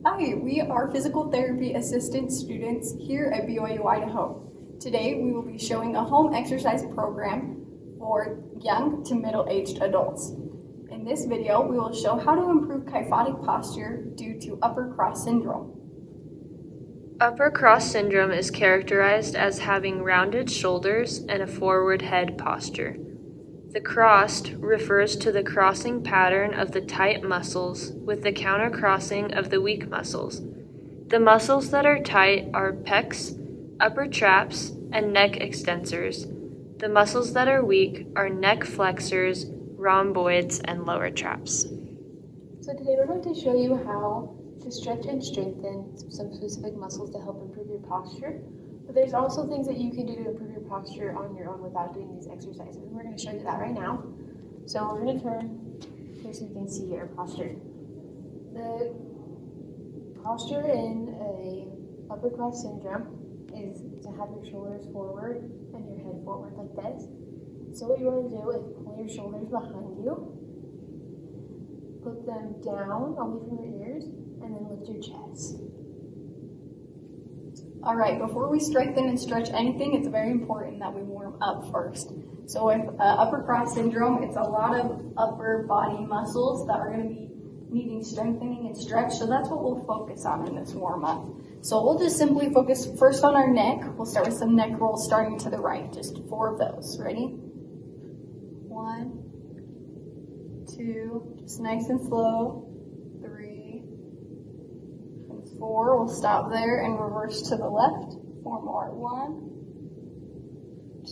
Hi, we are physical therapy assistant students here at BYU Idaho. Today we will be showing a home exercise program for young to middle-aged adults. In this video, we will show how to improve kyphotic posture due to upper cross syndrome. Upper cross syndrome is characterized as having rounded shoulders and a forward head posture. The crossed refers to the crossing pattern of the tight muscles with the countercrossing of the weak muscles. The muscles that are tight are pecs, upper traps, and neck extensors. The muscles that are weak are neck flexors, rhomboids, and lower traps. So today we're going to show you how to stretch and strengthen some specific muscles to help improve your posture. But there's also things that you can do to improve your posture on your own without doing these exercises. And we're going to show you that right now. So we're going to turn here so you can see your posture. The posture in a upper cross syndrome is to have your shoulders forward and your head forward like this. So what you want to do is pull your shoulders behind you, put them down away from your ears, and then lift your chest. All right, before we strengthen and stretch anything, it's very important that we warm up first. So with upper cross syndrome, it's a lot of upper body muscles that are going to be needing strengthening and stretch. So that's what we'll focus on in this warm up. So we'll just simply focus first on our neck. We'll start with some neck rolls starting to the right, just 4 of those. Ready? 1, 2, just nice and slow. 3, and 4. We'll stop there and reverse to the left. 4 more. 1,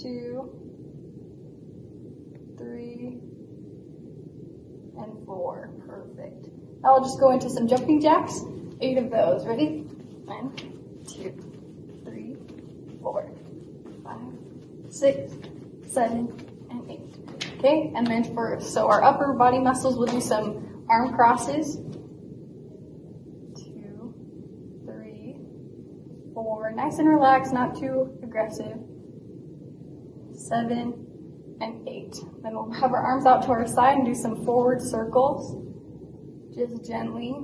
2, 3, and 4. Perfect. Now we'll just go into some jumping jacks. 8 of those. Ready? 1, 2, 3, 4, 5, 6, 7, and 8. Okay, and then so our upper body muscles, we'll do some arm crosses. 2, 3, 4. Nice and relaxed, not too aggressive. 7, and 8. Then we'll have our arms out to our side and do some forward circles, just gently.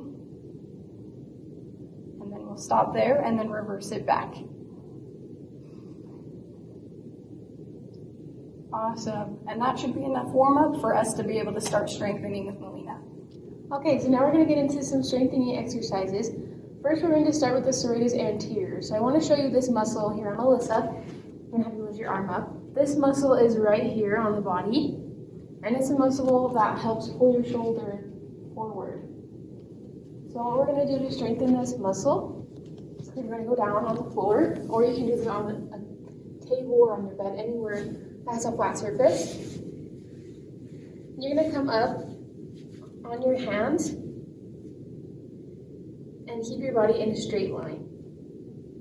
And then we'll stop there and then reverse it back. Awesome. And that should be enough warm-up for us to be able to start strengthening with Melina. Okay, so now we're going to get into some strengthening exercises. First, we're going to start with the serratus anterior. So I want to show you this muscle here on Alyssa. I'm going to have you lift your arm up. This muscle is right here on the body, and it's a muscle that helps pull your shoulder forward. So what we're going to do to strengthen this muscle is you're going to go down on the floor, or you can do this on a table or on your bed, anywhere that has a flat surface. You're going to come up on your hands and keep your body in a straight line.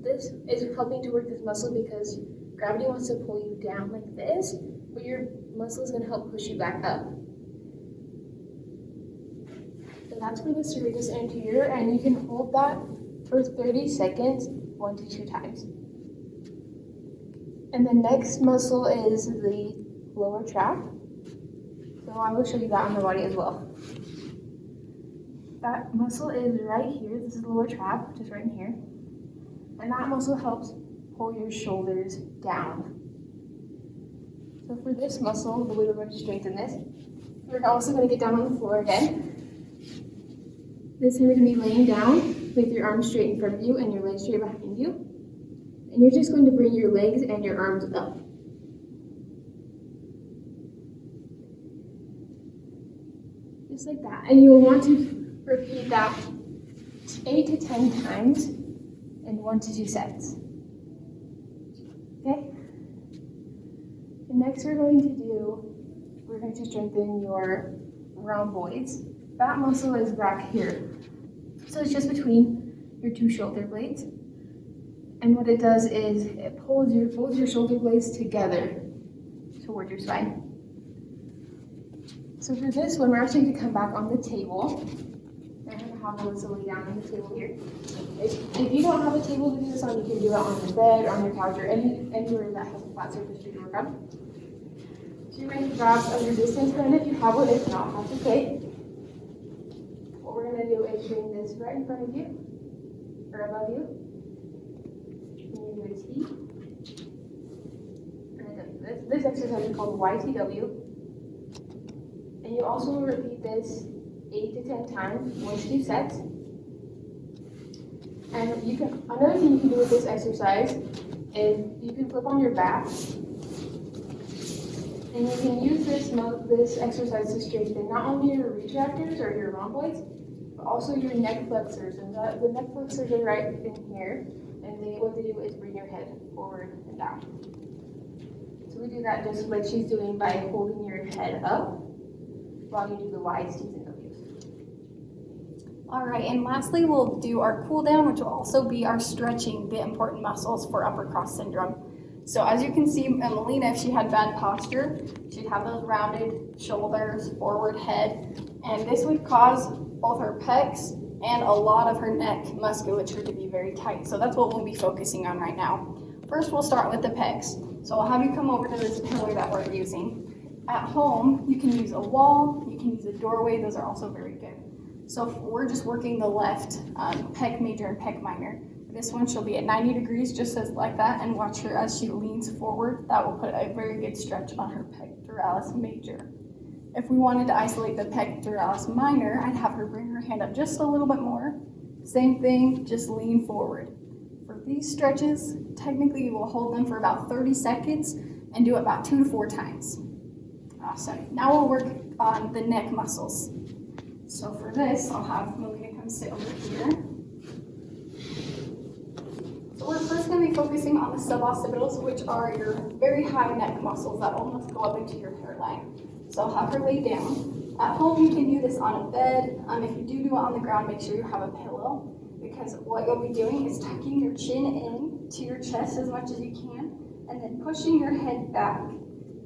This is helping to work this muscle because gravity wants to pull you down like this, but your muscle is going to help push you back up. So that's for the serratus anterior, and you can hold that for 30 seconds, 1 to 2 times. And the next muscle is the lower trap. So I will show you that on the body as well. That muscle is right here. This is the lower trap, which is right in here. And that muscle helps pull your shoulders down. So for this muscle, the way we're going to strengthen this, we're also going to get down on the floor again. This time you're going to be laying down with your arms straight in front of you and your legs straight behind you. And you're just going to bring your legs and your arms up. Just like that. And you will want to repeat that 8 to 10 times in 1 to 2 sets. Okay? And next we're going to strengthen your rhomboids. That muscle is back here. So it's just between your 2 shoulder blades. And what it does is it folds your shoulder blades together toward your spine. So for this one, we're actually going to come back on the table. I'm going to have Alyssa lay down on the table here. If you don't have a table to do this on, you can do it on your bed, on your couch, or anywhere that has a flat surface for you to work on. So you're going to grab a resistance band if you have one. If not, that's okay. What we're going to do is bring this right in front of you. or above you. And you do a T. And then this exercise is called YTW. And you also repeat this 8 to 10 times, 1 to 2 sets. And another thing you can do with this exercise is you can flip on your back. And you can use this exercise to strengthen not only your retractors or your rhomboids, but also your neck flexors. And the neck flexors are right in here. And what they do is bring your head forward and down. So we do that just like she's doing by holding your head up while you do the Y's, T's, and W's. All right, and lastly, we'll do our cool down, which will also be our stretching the important muscles for upper cross syndrome. So as you can see, Melina, if she had bad posture, she'd have those rounded shoulders, forward head, and this would cause both her pecs and a lot of her neck musculature to be very tight. So that's what we'll be focusing on right now. First, we'll start with the pecs. So I'll have you come over to this pillar that we're using. At home, you can use a wall, you can use a doorway, those are also very good. So we're just working the left pec major and pec minor. This one, she'll be at 90 degrees, just as like that, and watch her as she leans forward. That will put a very good stretch on her pectoralis major. If we wanted to isolate the pectoralis minor, I'd have her bring her hand up just a little bit more. Same thing, just lean forward. For these stretches, technically you will hold them for about 30 seconds and do it about 2 to 4 times. Awesome. Now we'll work on the neck muscles. So for this, I'll have Melina come sit over here. So we're first going to be focusing on the suboccipitals, which are your very high neck muscles that almost go up into your hairline. So I'll have her lay down. At home, you can do this on a bed. If you do it on the ground, make sure you have a pillow, because what you'll be doing is tucking your chin in to your chest as much as you can, and then pushing your head back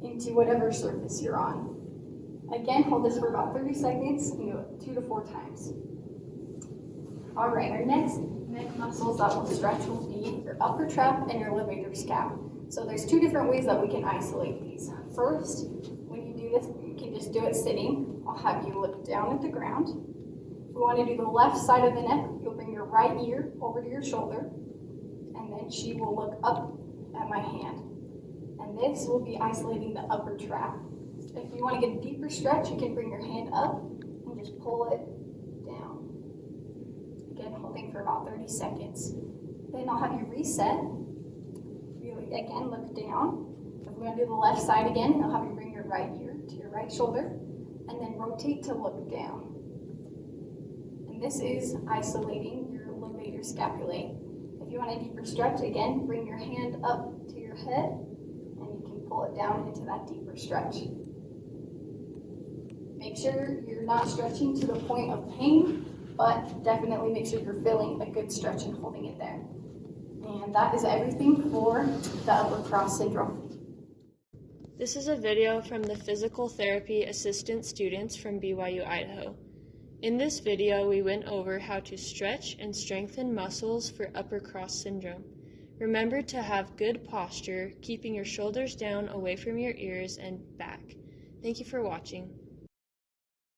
into whatever surface you're on. Again, hold this for about 30 seconds and do it 2 to 4 times. All right, our next neck muscles that will stretch will be your upper trap and your levator scap. So there's 2 different ways that we can isolate these. First, when you do this, you can just do it sitting. I'll have you look down at the ground. If you want to do the left side of the neck, you'll bring your right ear over to your shoulder, and then she will look up at my hand. And this will be isolating the upper trap. If you want to get a deeper stretch, you can bring your hand up and just pull it down. Again, holding for about 30 seconds. Then I'll have you reset. You again look down. If we want to do the left side again, I'll have you bring your right ear to your right shoulder and then rotate to look down. And this is isolating your levator scapulae. If you want a deeper stretch, again, bring your hand up to your head and you can pull it down into that deeper stretch. Make sure you're not stretching to the point of pain, but definitely make sure you're feeling a good stretch and holding it there. And that is everything for the upper cross syndrome. This is a video from the Physical Therapy Assistant students from BYU, Idaho. In this video, we went over how to stretch and strengthen muscles for upper cross syndrome. Remember to have good posture, keeping your shoulders down away from your ears and back. Thank you for watching.